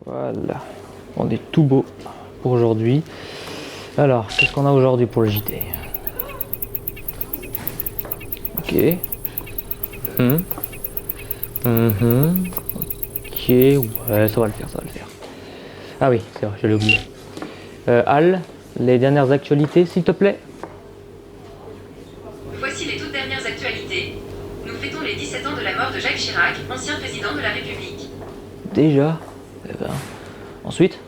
Voilà, on est tout beau pour aujourd'hui. Alors, qu'est-ce qu'on a aujourd'hui pour le JT? Ok. Ok, ouais, ça va le faire, ça va le faire. Ah oui, c'est vrai, je l'ai oublié. Al, les dernières actualités, s'il te plaît. Voici les toutes dernières actualités. Nous fêtons les 17 ans de la mort de Jacques Chirac, ancien président de la République. Déjà. Eh ben, ensuite.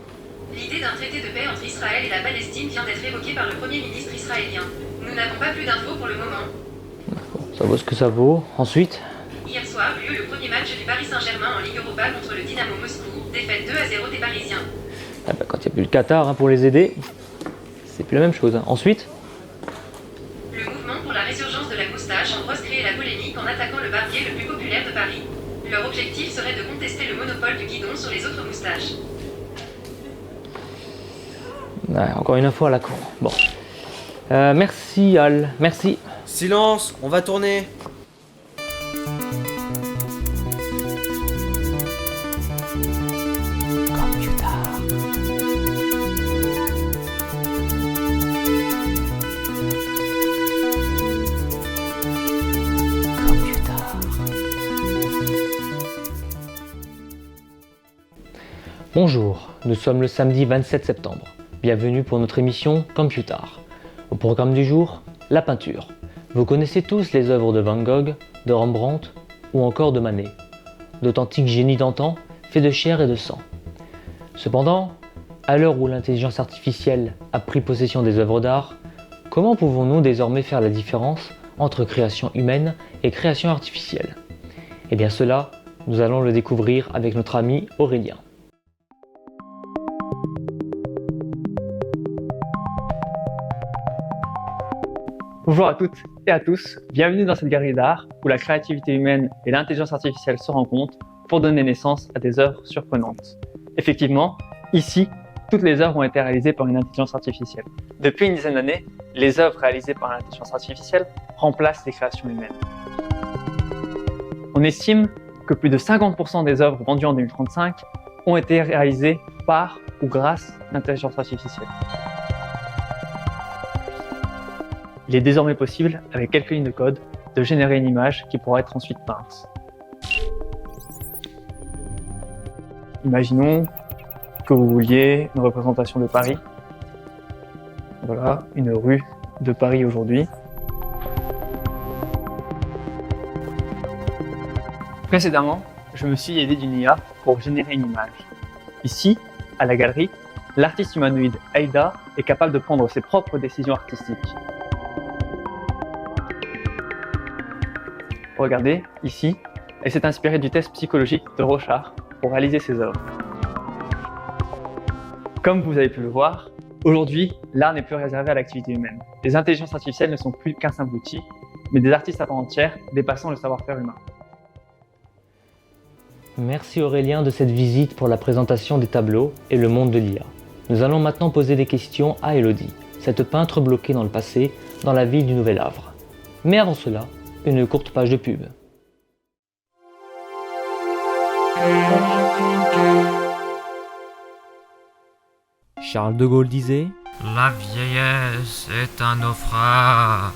L'idée d'un traité de paix entre Israël et la Palestine vient d'être évoquée par le Premier ministre israélien. Nous n'avons pas plus d'infos pour le moment. Bon, ça vaut ce que ça vaut. Ensuite. Hier soir eut lieu le premier match du Paris Saint-Germain en Ligue Europa contre le Dynamo Moscou, défaite 2-0 des Parisiens. Ah ben, quand il n'y a plus le Qatar pour les aider, c'est plus la même chose. Ensuite. Le mouvement pour la résurgence de la moustache embrasse créer la polémique en attaquant le barbier le plus populaire de Paris. Leur objectif serait de contester le monopole du guidon sur les autres moustaches. Ouais, encore une info à la con. Bon. Merci Al, merci. Silence, on va tourner. Bonjour, nous sommes le samedi 27 septembre. Bienvenue pour notre émission Computer. Au programme du jour, la peinture. Vous connaissez tous les œuvres de Van Gogh, de Rembrandt ou encore de Manet. D'authentiques génies d'antan, faits de chair et de sang. Cependant, à l'heure où l'intelligence artificielle a pris possession des œuvres d'art, comment pouvons-nous désormais faire la différence entre création humaine et création artificielle? Eh bien cela, nous allons le découvrir avec notre ami Aurélien. Bonjour à toutes et à tous, bienvenue dans cette galerie d'art où la créativité humaine et l'intelligence artificielle se rencontrent pour donner naissance à des œuvres surprenantes. Effectivement, ici, toutes les œuvres ont été réalisées par une intelligence artificielle. Depuis une dizaine d'années, les œuvres réalisées par l'intelligence artificielle remplacent les créations humaines. On estime que plus de 50% des œuvres vendues en 2035 ont été réalisées par ou grâce à l'intelligence artificielle. Il est désormais possible, avec quelques lignes de code, de générer une image qui pourra être ensuite peinte. Imaginons que vous vouliez une représentation de Paris. Voilà, une rue de Paris aujourd'hui. Précédemment, je me suis aidé d'une IA pour générer une image. Ici, à la galerie, l'artiste humanoïde Aida est capable de prendre ses propres décisions artistiques. Regardez, ici, elle s'est inspirée du test psychologique de Rorschach pour réaliser ses œuvres. Comme vous avez pu le voir, aujourd'hui, l'art n'est plus réservé à l'activité humaine. Les intelligences artificielles ne sont plus qu'un simple outil, mais des artistes à part entière dépassant le savoir-faire humain. Merci Aurélien de cette visite pour la présentation des tableaux et le monde de l'IA. Nous allons maintenant poser des questions à Elodie, cette peintre bloquée dans le passé, dans la ville du Nouvel Havre. Mais avant cela, une courte page de pub. Charles de Gaulle disait « La vieillesse est un naufrage ».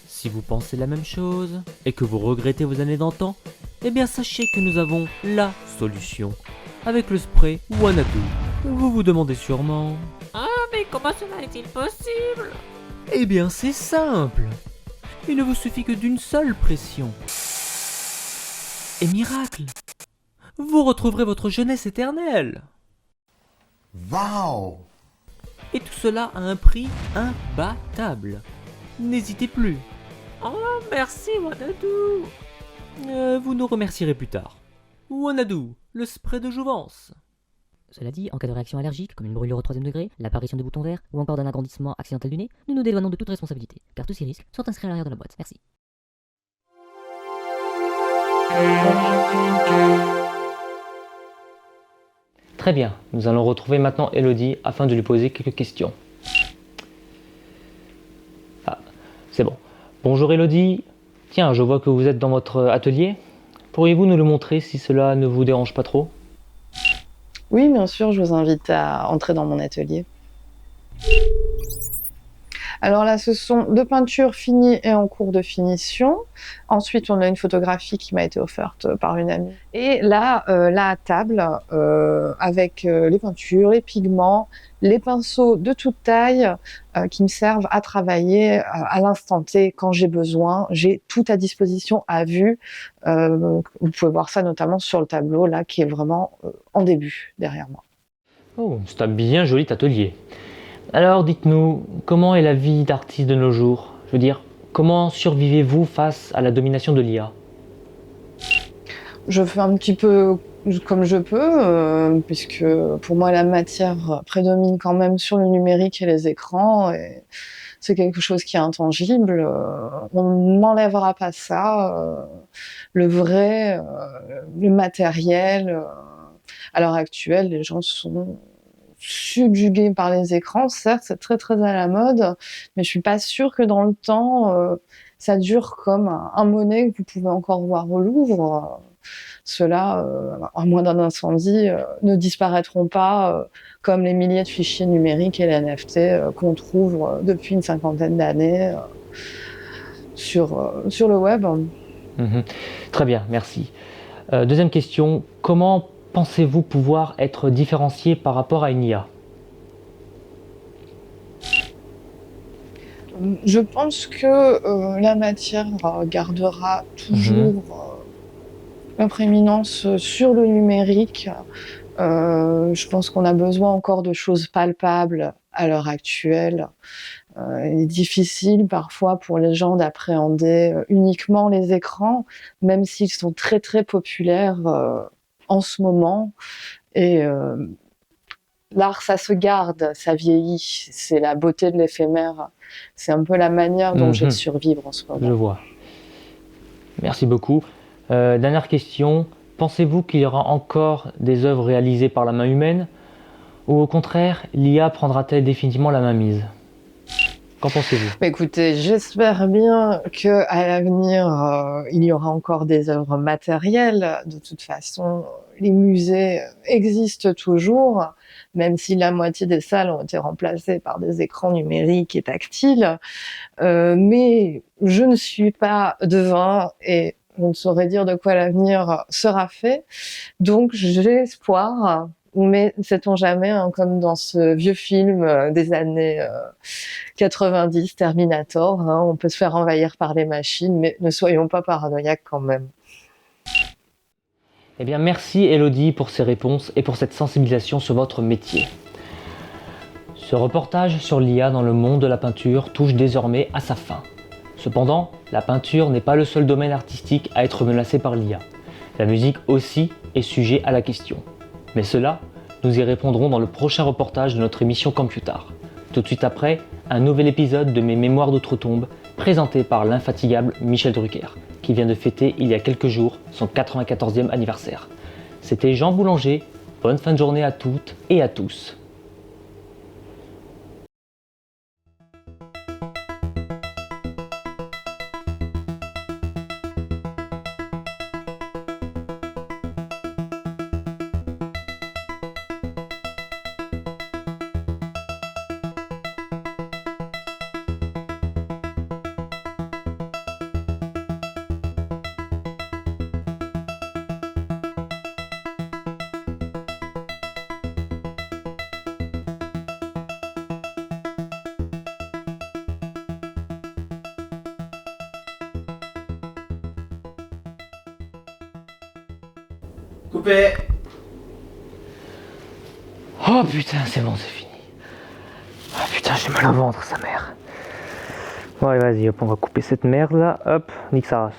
Si vous pensez la même chose et que vous regrettez vos années d'antan, eh bien sachez que nous avons LA solution. Avec le spray Wanadu. Vous vous demandez sûrement... Ah, mais comment cela est-il possible? Eh bien c'est simple. Il ne vous suffit que d'une seule pression. Et miracle, vous retrouverez votre jeunesse éternelle. Wow! Et tout cela à un prix imbattable. N'hésitez plus. Oh, merci, Wanadu. Vous nous remercierez plus tard. Wanadu, le spray de jouvence. Cela dit, en cas de réaction allergique, comme une brûlure au 3e degré, l'apparition de boutons verts ou encore d'un agrandissement accidentel du nez, nous nous dédouanons de toute responsabilité, car tous ces risques sont inscrits à l'arrière de la boîte. Merci. Très bien, nous allons retrouver maintenant Elodie afin de lui poser quelques questions. Ah, c'est bon. Bonjour Elodie. Tiens, je vois que vous êtes dans votre atelier. Pourriez-vous nous le montrer si cela ne vous dérange pas trop? Oui, bien sûr, je vous invite à entrer dans mon atelier. Alors là, ce sont 2 peintures finies et en cours de finition. Ensuite, on a une photographie qui m'a été offerte par une amie. Et là, la table, avec les peintures, les pigments, les pinceaux de toute taille, qui me servent à travailler à l'instant T quand j'ai besoin. J'ai tout à disposition à vue. Vous pouvez voir ça notamment sur le tableau là, qui est vraiment en début derrière moi. Oh, c'est un bien joli atelier. Alors dites-nous, comment est la vie d'artiste de nos jours? Je veux dire, comment survivez-vous face à la domination de l'IA? Je fais un petit peu comme je peux, puisque pour moi la matière prédomine quand même sur le numérique et les écrans, et c'est quelque chose qui est intangible. On ne m'enlèvera pas ça. Le vrai, le matériel. À l'heure actuelle, les gens sont subjugués par les écrans. Certes, c'est très très à la mode, mais je suis pas sûre que dans le temps, ça dure comme un Monet que vous pouvez encore voir au Louvre. Ceux-là, à moins d'un incendie, ne disparaîtront pas comme les milliers de fichiers numériques et les NFT qu'on trouve depuis une cinquantaine d'années sur le web. Mhm. Très bien, merci. Deuxième question, comment pensez-vous pouvoir être différencié par rapport à une IA? Je pense que la matière gardera toujours la prééminence sur le numérique. Je pense qu'on a besoin encore de choses palpables à l'heure actuelle. Il est difficile parfois pour les gens d'appréhender uniquement les écrans, même s'ils sont très très populaires en ce moment. Et l'art, ça se garde, ça vieillit. C'est la beauté de l'éphémère. C'est un peu la manière dont j'ai de survivre en ce moment. Je vois. Merci beaucoup. Dernière question. Pensez-vous qu'il y aura encore des œuvres réalisées par la main humaine? Ou au contraire, l'IA prendra-t-elle définitivement la mainmise? Qu'en pensez-vous? Écoutez, j'espère bien qu'à l'avenir, il y aura encore des œuvres matérielles. De toute façon, les musées existent toujours, même si la moitié des salles ont été remplacées par des écrans numériques et tactiles. Mais je ne suis pas devin et je ne saurais dire de quoi l'avenir sera fait. Donc j'ai espoir, mais sait-on jamais, hein, comme dans ce vieux film des années 90, Terminator, hein, on peut se faire envahir par les machines, mais ne soyons pas paranoïaques quand même. Eh bien, merci Elodie pour ces réponses et pour cette sensibilisation sur votre métier. Ce reportage sur l'IA dans le monde de la peinture touche désormais à sa fin. Cependant, la peinture n'est pas le seul domaine artistique à être menacé par l'IA. La musique aussi est sujet à la question. Mais cela, nous y répondrons dans le prochain reportage de notre émission Computar. Tout de suite après, un nouvel épisode de mes Mémoires d'Outre-Tombe, présenté par l'infatigable Michel Drucker, qui vient de fêter il y a quelques jours son 94e anniversaire. C'était Jean Boulanger, bonne fin de journée à toutes et à tous. Coupé. Oh putain, c'est bon, c'est fini. Oh putain, j'ai mal au ventre, sa mère. Ouais, vas-y, hop, on va couper cette merde là, hop, nique sa race.